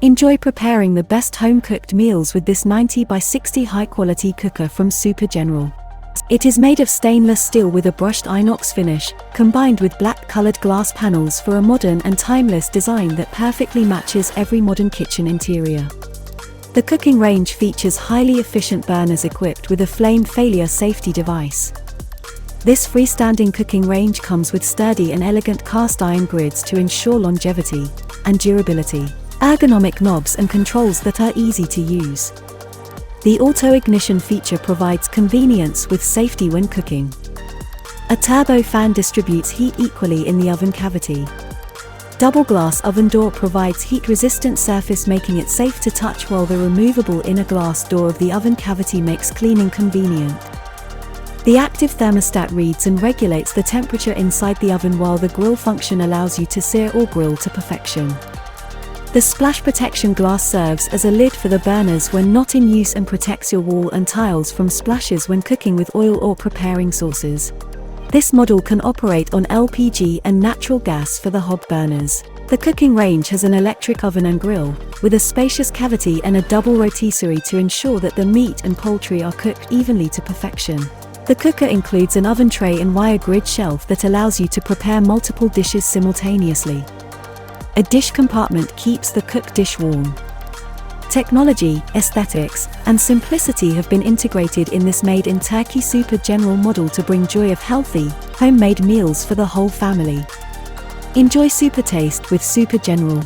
Enjoy preparing the best home-cooked meals with this 90 by 60 high-quality cooker from Super General. It is made of stainless steel with a brushed inox finish, combined with black-colored glass panels for a modern and timeless design that perfectly matches every modern kitchen interior. The cooking range features highly efficient burners equipped with a flame failure safety device. This freestanding cooking range comes with sturdy and elegant cast iron grids to ensure longevity and durability, ergonomic knobs and controls that are easy to use. The auto-ignition feature provides convenience with safety when cooking. A turbo fan distributes heat equally in the oven cavity. Double glass oven door provides heat-resistant surface, making it safe to touch, while the removable inner glass door of the oven cavity makes cleaning convenient. The active thermostat reads and regulates the temperature inside the oven, while the grill function allows you to sear or grill to perfection. The splash protection glass serves as a lid for the burners when not in use and protects your wall and tiles from splashes when cooking with oil or preparing sauces. This model can operate on LPG and natural gas for the hob burners. The cooking range has an electric oven and grill, with a spacious cavity and a double rotisserie to ensure that the meat and poultry are cooked evenly to perfection. The cooker includes an oven tray and wire grid shelf that allows you to prepare multiple dishes simultaneously. A dish compartment keeps the cooked dish warm. Technology, aesthetics, and simplicity have been integrated in this made-in-Turkey Super General model to bring joy of healthy, homemade meals for the whole family. Enjoy super taste with Super General.